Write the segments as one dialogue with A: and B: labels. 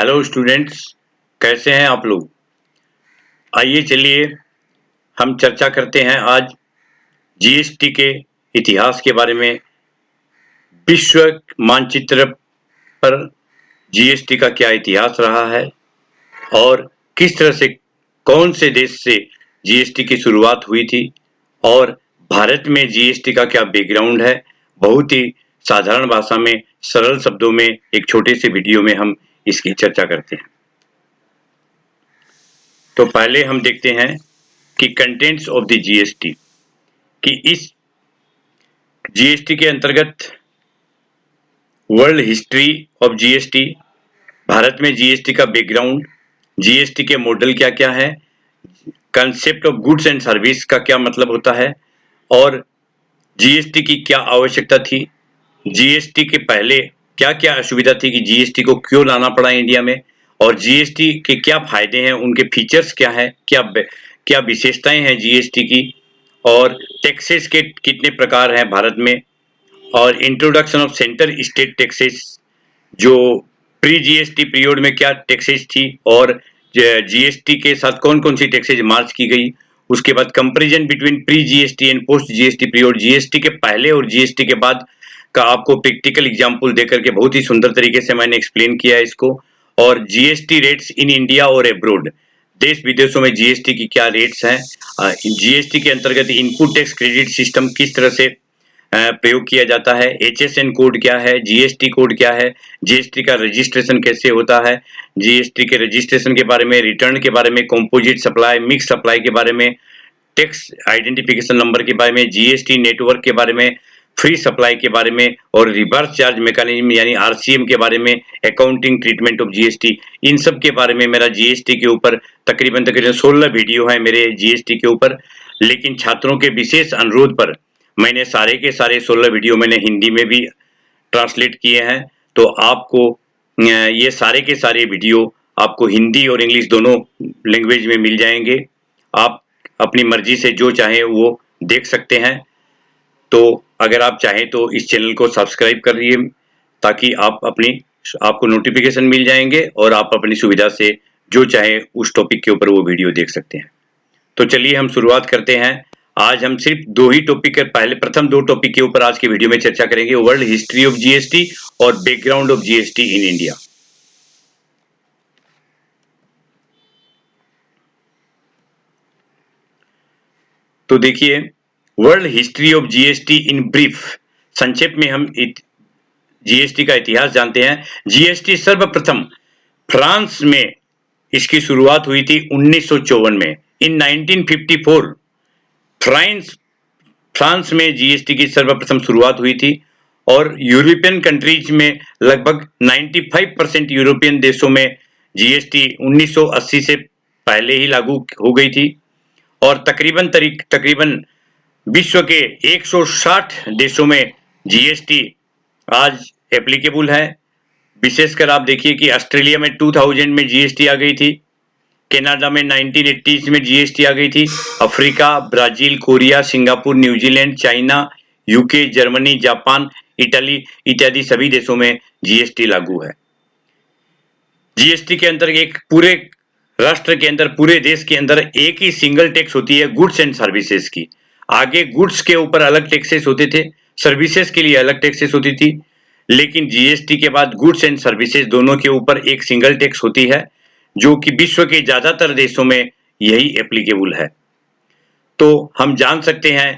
A: Hello students, कैसे हैं आप लोग। आइए चलिए हम चर्चा करते हैं आज जीएसटी के इतिहास के बारे में। विश्व मानचित्र पर जीएसटी का क्या इतिहास रहा है और किस तरह से कौन से देश से जीएसटी की शुरुआत हुई थी और भारत में जीएसटी का क्या बैकग्राउंड है। बहुत ही साधारण भाषा में, सरल शब्दों में एक छोटे से वीडियो में हम इसकी चर्चा करते हैं। तो पहले हम देखते हैं कि कंटेंट्स ऑफ द जीएसटी, कि इस जीएसटी के अंतर्गत world history of GST, Bharat में जीएसटी का बैकग्राउंड, जीएसटी के मॉडल क्या क्या है, concept of goods and service का क्या मतलब होता है और जीएसटी की क्या आवश्यकता थी, जीएसटी के पहले क्या क्या असुविधा थी कि जीएसटी को क्यों लाना पड़ा इंडिया में, और जीएसटी के क्या फायदे हैं, उनके फीचर्स क्या है, क्या विशेषताएं हैं जीएसटी की, और टैक्सेस के कितने प्रकार हैं भारत में, और introduction of centre state taxes, जो प्री जीएसटी पीरियड में क्या टैक्सेस थी और जीएसटी के साथ कौन कौन सी टैक्सेस मार्च की गई। उसके बाद comparison between pre GST and post GST period, GST के पहले और जीएसटी के बाद का आपको प्रैक्टिकल एग्जांपल देकर के बहुत ही सुंदर तरीके से मैंने एक्सप्लेन किया है इसको। और जीएसटी रेट्स इन इंडिया और अब्रोड, देश विदेशों में जीएसटी की क्या रेट्स हैं, जीएसटी के अंतर्गत इनपुट टैक्स क्रेडिट सिस्टम किस तरह से प्रयोग किया जाता है, HSN कोड क्या है, जीएसटी कोड क्या है, जीएसटी का रजिस्ट्रेशन कैसे होता है, जीएसटी के रजिस्ट्रेशन के बारे में, रिटर्न के बारे में, कंपोजिट सप्लाई, मिक्स सप्लाई के बारे में, टैक्स आइडेंटिफिकेशन नंबर के बारे में, जीएसटी नेटवर्क के बारे में, फ्री सप्लाई के बारे में, और रिवर्स चार्ज मैकेनिज्म यानी आरसीएम के बारे में, अकाउंटिंग ट्रीटमेंट ऑफ जीएसटी, इन सब के बारे में मेरा जीएसटी के ऊपर तकरीबन 16 वीडियो है मेरे जीएसटी के ऊपर। लेकिन छात्रों के विशेष अनुरोध पर मैंने सारे के सारे 16 वीडियो मैंने हिंदी में भी ट्रांसलेट किए हैं। तो आपको ये सारे के सारे वीडियो आपको हिंदी और इंग्लिश दोनों लैंग्वेज में मिल जाएंगे। आप अपनी मर्जी से जो चाहे वो देख सकते हैं। तो अगर आप चाहें तो इस चैनल को सब्सक्राइब करिए ताकि आपको नोटिफिकेशन मिल जाएंगे और आप अपनी सुविधा से जो चाहे उस टॉपिक के ऊपर वो वीडियो देख सकते हैं। तो चलिए हम शुरुआत करते हैं। आज हम सिर्फ दो ही टॉपिक के प्रथम दो टॉपिक के ऊपर आज के वीडियो में चर्चा करेंगे, वर्ल्ड हिस्ट्री ऑफ जीएसटी और background of GST in India. तो देखिए, world history of GST in brief, संक्षेप में हम जीएसटी का इतिहास जानते हैं। जीएसटी सर्वप्रथम फ्रांस में इसकी शुरुआत हुई थी 1954 में। इन 1954 फ्रांस में जीएसटी की सर्वप्रथम शुरुआत हुई थी और यूरोपियन कंट्रीज में लगभग 95% यूरोपियन देशों में जीएसटी 1980 से पहले ही लागू हो गई थी और तकरीबन विश्व के 160 देशों में जीएसटी आज एप्लीकेबल है। विशेषकर आप देखिए कि ऑस्ट्रेलिया में 2000 में जीएसटी आ गई थी, कनाडा में 1980 में जीएसटी आ गई थी, Africa, Brazil, Korea, Singapore, New Zealand, China, UK, Germany, Japan, Italy इत्यादि सभी देशों में जीएसटी लागू है। जीएसटी के अंदर एक पूरे राष्ट्र के अंदर, पूरे देश के अंदर एक ही सिंगल टैक्स होती है गुड्स एंड सर्विसेज की। आगे गुड्स के ऊपर अलग टैक्सेस होते थे, सर्विसेज के लिए अलग टैक्सेस होती थी, लेकिन जीएसटी के बाद गुड्स एंड सर्विसेज दोनों के ऊपर एक सिंगल टैक्स होती है जो कि विश्व के ज्यादातर देशों में यही एप्लीकेबल है। तो हम जान सकते हैं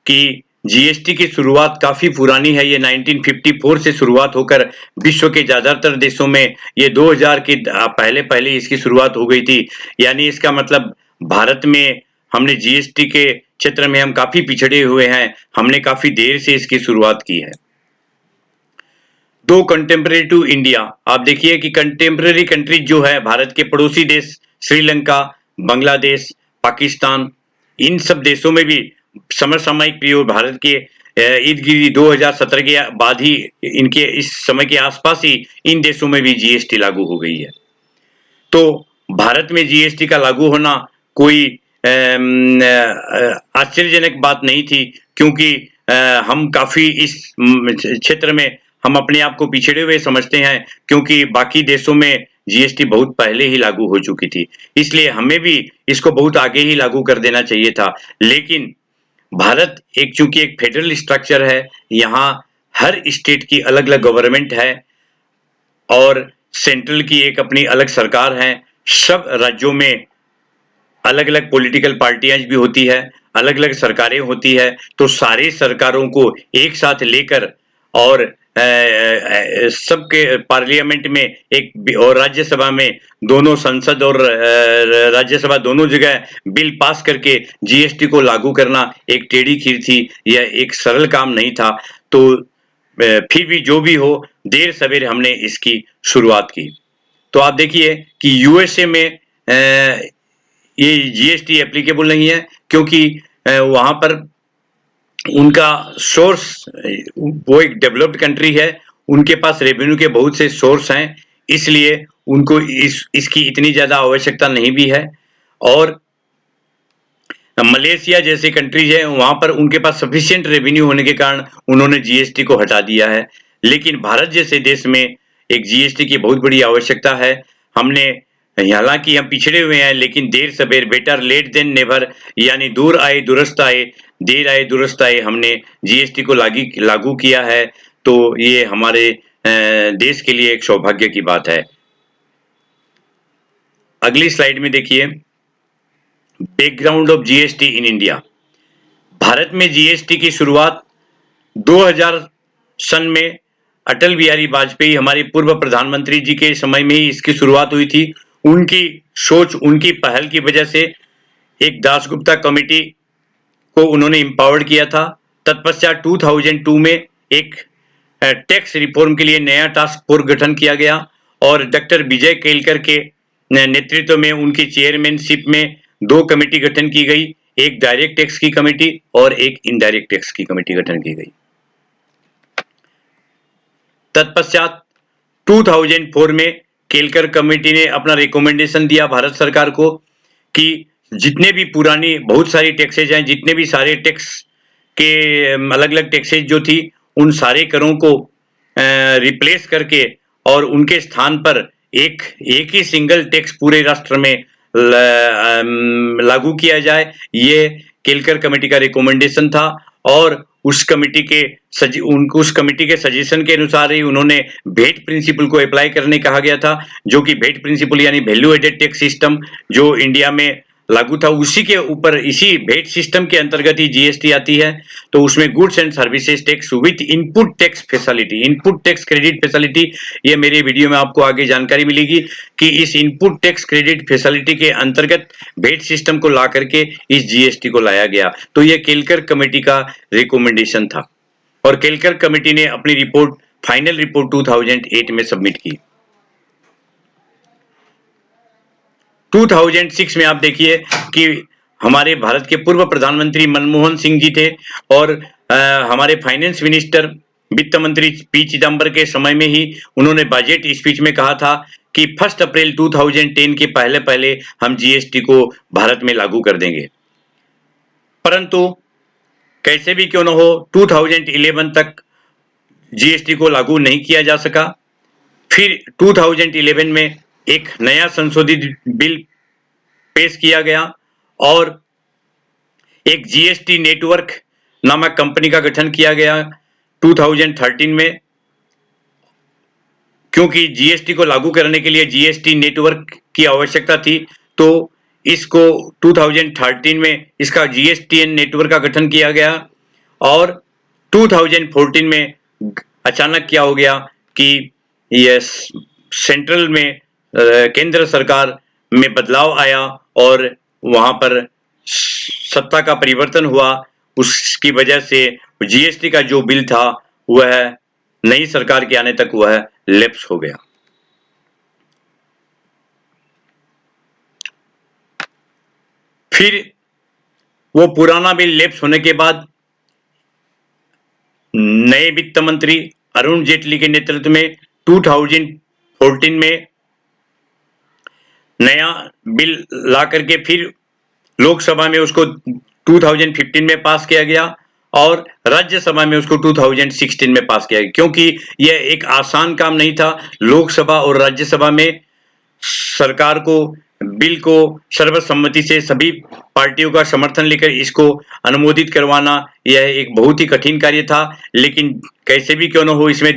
A: कि जीएसटी की शुरुआत काफी पुरानी है। ये 1954 से शुरुआत होकर विश्व के ज्यादातर देशों में ये 2000 के पहले इसकी शुरुआत हो गई थी। यानी इसका मतलब भारत में हमने जीएसटी के क्षेत्र में हम काफी पिछड़े हुए हैं, हमने काफी देर से इसकी शुरुआत की है। दो कंटेम्परेरी टू इंडिया, आप देखिए कि कंटेम्परेरी कंट्रीज जो है भारत के पड़ोसी देश श्रीलंका, बांग्लादेश, पाकिस्तान, इन सब देशों में भी समसामयिक पीरियड भारत के इर्द गिर्द 2017 के बाद ही, इनके इस समय के आसपास ही इन देशों में भी जीएसटी लागू हो गई है। तो भारत में जीएसटी का लागू होना कोई आश्चर्यजनक बात नहीं थी, क्योंकि हम काफी इस क्षेत्र में हम अपने आप को पिछड़े हुए समझते हैं, क्योंकि बाकी देशों में जीएसटी बहुत पहले ही लागू हो चुकी थी, इसलिए हमें भी इसको बहुत आगे ही लागू कर देना चाहिए था। लेकिन भारत चूंकि एक फेडरल स्ट्रक्चर है, यहाँ हर स्टेट की अलग अलग गवर्नमेंट है और सेंट्रल की एक अपनी अलग सरकार है। सब राज्यों में अलग अलग पॉलिटिकल पार्टियां भी होती है, अलग अलग सरकारें होती है, तो सारे सरकारों को एक साथ लेकर और सबके पार्लियामेंट में एक और राज्यसभा में दोनों संसद और राज्यसभा दोनों जगह बिल पास करके जीएसटी को लागू करना एक टेढ़ी खीर थी, यह एक सरल काम नहीं था। तो फिर भी जो भी हो, देर सवेर हमने इसकी शुरुआत की। तो आप देखिए कि यूएसए में ये जीएसटी एप्लीकेबल नहीं है, क्योंकि वहां पर उनका सोर्स, वो एक डेवलप्ड कंट्री है, उनके पास रेवेन्यू के बहुत से सोर्स हैं, इसलिए उनको इसकी इतनी ज्यादा आवश्यकता नहीं भी है। और मलेशिया जैसे कंट्रीज है, वहां पर उनके पास सफिशिएंट रेवेन्यू होने के कारण उन्होंने जीएसटी को हटा दिया है। लेकिन भारत जैसे देश में एक जीएसटी की बहुत बड़ी आवश्यकता है। हमने, हालांकि हम पिछड़े हुए हैं, लेकिन देर सवेर, बेटर लेट देन नेवर, यानी दूर आए दुरुस्त आए, देर आए दुरुस्त आए, हमने जीएसटी को लागू किया है। तो ये हमारे देश के लिए एक सौभाग्य की बात है। अगली स्लाइड में देखिए, background of GST in India. Bharat में जीएसटी की शुरुआत 2000 सन में अटल बिहारी वाजपेयी, हमारे पूर्व प्रधानमंत्री जी के समय में ही इसकी शुरुआत हुई थी। उनकी सोच, उनकी पहल की वजह से एक दासगुप्ता कमेटी को उन्होंने एम्पावर्ड किया था। तत्पश्चात 2002 में एक टैक्स रिफॉर्म के लिए नया टास्क फोर्स गठन किया गया और डॉक्टर विजय केलकर के नेतृत्व में, उनकी चेयरमैनशिप में 2 कमेटी गठन की गई, एक डायरेक्ट टैक्स की कमेटी और एक इनडायरेक्ट टैक्स की कमेटी गठन की गई। तत्पश्चात 2004 में केलकर कमेटी ने अपना रिकमेंडेशन दिया भारत सरकार को कि जितने भी पुरानी बहुत सारी टैक्सेज हैं, जितने भी सारे टैक्स के अलग अलग टैक्सेज जो थी, उन सारे करों को रिप्लेस करके और उनके स्थान पर एक ही सिंगल टैक्स पूरे राष्ट्र में लागू किया जाए। ये केलकर कमेटी का रिकमेंडेशन था और उस कमेटी के सजेशन के अनुसार ही उन्होंने भेट प्रिंसिपल को अप्लाई करने कहा गया था, जो कि भेट प्रिंसिपल यानी वैल्यू एडेड टैक्स सिस्टम जो इंडिया में लागू था, उसी के ऊपर, इसी भेट सिस्टम के अंतर्गत ही जीएसटी आती है। तो उसमें goods and services tax with input tax facility, input tax credit facility, ये मेरे वीडियो में आपको आगे जानकारी मिलेगी कि इस इनपुट टैक्स क्रेडिट फैसिलिटी के अंतर्गत भेट सिस्टम को ला करके इस जीएसटी को लाया गया। तो यह केलकर कमेटी का रिकमेंडेशन था और केलकर कमेटी ने अपनी रिपोर्ट, फाइनल रिपोर्ट 2008 में सबमिट की। 2006 में आप देखिए कि हमारे भारत के पूर्व प्रधानमंत्री मनमोहन सिंह जी थे और हमारे फाइनेंस मिनिस्टर, वित्त मंत्री पी चिदम्बर के समय में ही उन्होंने बजट स्पीच में कहा था कि 1 अप्रैल 2010 के पहले पहले हम जीएसटी को भारत में लागू कर देंगे। परंतु कैसे भी क्यों न हो, 2011 तक जीएसटी को लागू नहीं किया जा सका। फिर 2011 में एक नया संशोधित बिल पेश किया गया और एक जीएसटी नेटवर्क नामक कंपनी का गठन किया गया 2013 में। क्योंकि जीएसटी को लागू करने के लिए जीएसटी नेटवर्क की आवश्यकता थी, तो इसको 2013 में इसका जीएसटीएन नेटवर्क का गठन किया गया और 2014 में अचानक क्या हो गया कि यस, सेंट्रल में केंद्र सरकार में बदलाव आया और वहां पर सत्ता का परिवर्तन हुआ। उसकी वजह से जीएसटी का जो बिल था वह नई सरकार के आने तक वह लैप्स हो गया। फिर वो पुराना बिल लैप्स होने के बाद नए वित्त मंत्री अरुण जेटली के नेतृत्व में 2014 में नया बिल ला करके फिर लोकसभा में उसको 2015 में पास किया गया और राज्यसभा में उसको 2016 में पास किया गया। क्योंकि यह एक आसान काम नहीं था लोकसभा और राज्यसभा में सरकार को बिल को सर्वसम्मति से सभी पार्टियों का समर्थन लेकर इसको अनुमोदित करवाना यह एक बहुत ही कठिन कार्य था, लेकिन कैसे भी क्यों न हो इसमें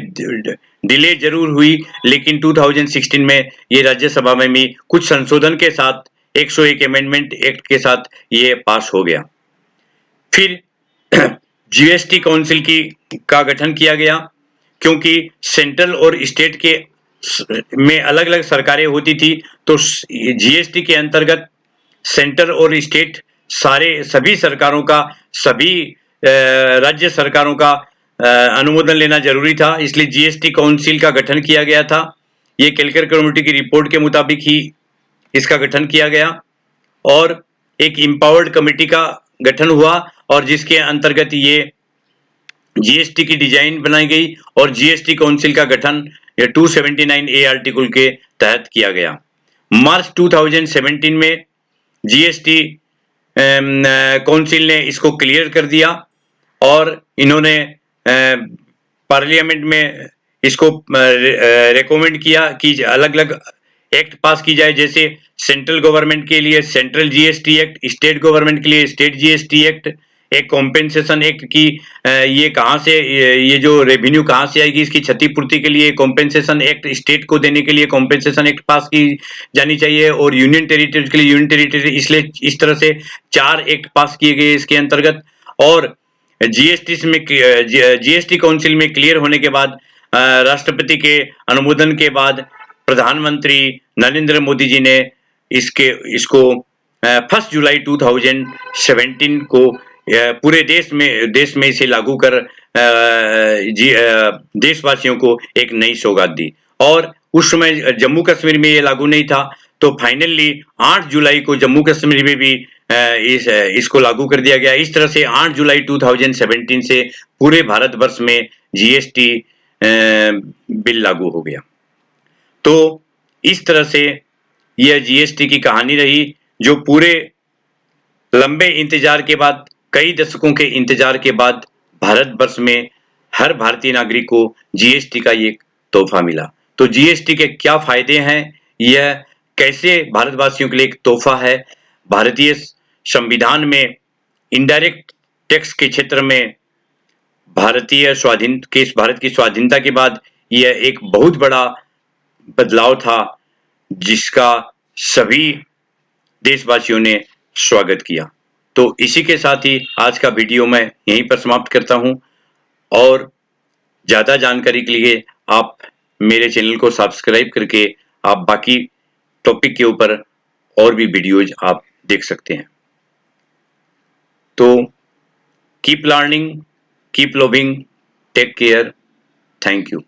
A: डिले जरूर हुई, लेकिन 2016 में ये राज्यसभा में भी कुछ संशोधन के साथ 101 अमेंडमेंट एक्ट के साथ ये पास हो गया। फिर जीएसटी काउंसिल का गठन किया गया, क्योंकि सेंट्रल और स्टेट के में अलग अलग सरकारें होती थी, तो जीएसटी के अंतर्गत सेंटर और स्टेट सभी सरकारों का, सभी राज्य सरकारों का अनुमोदन लेना जरूरी था, इसलिए जीएसटी काउंसिल का गठन किया गया था। ये केलकर कमेटी की रिपोर्ट के मुताबिक ही इसका गठन किया गया और एक एम्पावर्ड कमेटी का गठन हुआ और जिसके अंतर्गत ये जीएसटी की डिजाइन बनाई गई और जीएसटी काउंसिल का गठन 279A आर्टिकल के तहत किया गया। मार्च 2017 में जीएसटी काउंसिल ने इसको क्लियर कर दिया और इन्होंने पार्लियामेंट में इसको रेकमेंड किया कि अलग अलग एक्ट पास की जाए, जैसे सेंट्रल गवर्नमेंट के लिए central GST act, state government के लिए स्टेट जीएसटी एक्ट, एक कॉम्पेंसेशन एक्ट की ये कहाँ से ये जो रेवेन्यू कहाँ से आएगी इसकी क्षतिपूर्ति के लिए कॉम्पेंसेशन एक्ट, स्टेट को देने के लिए कॉम्पेंसेशन एक्ट पास की जानी चाहिए और यूनियन टेरिटरी के लिए यूनियन टेरिटरी, इसलिए इस तरह से 4 एक्ट पास किए गए इसके अंतर्गत। और जीएसटी काउंसिल में क्लियर होने के बाद राष्ट्रपति के अनुमोदन के बाद प्रधानमंत्री नरेंद्र मोदी जी ने इसको 1 जुलाई 2017 को पूरे देश में इसे लागू कर देशवासियों को एक नई सौगात दी। और उस समय जम्मू कश्मीर में ये लागू नहीं था, तो फाइनली 8 जुलाई को जम्मू कश्मीर में भी इसको लागू कर दिया गया। इस तरह से 8 जुलाई 2017 से पूरे भारतवर्ष में जीएसटी बिल लागू हो गया। तो इस तरह से यह जीएसटी की कहानी रही, जो पूरे लंबे इंतजार के बाद, कई दशकों के इंतजार के बाद भारतवर्ष में हर भारतीय नागरिक को जीएसटी का एक तोहफा मिला। तो जीएसटी के क्या फायदे हैं, यह कैसे भारतवासियों के लिए एक तोहफा है। भारतीय संविधान में इनडायरेक्ट टैक्स के क्षेत्र में भारत की स्वाधीनता के बाद यह एक बहुत बड़ा बदलाव था, जिसका सभी देशवासियों ने स्वागत किया। तो इसी के साथ ही आज का वीडियो मैं यहीं पर समाप्त करता हूं और ज्यादा जानकारी के लिए आप मेरे चैनल को सब्सक्राइब करके आप बाकी टॉपिक के ऊपर और भी वीडियोज आप देख सकते हैं। तो keep learning, keep loving, take care, thank you.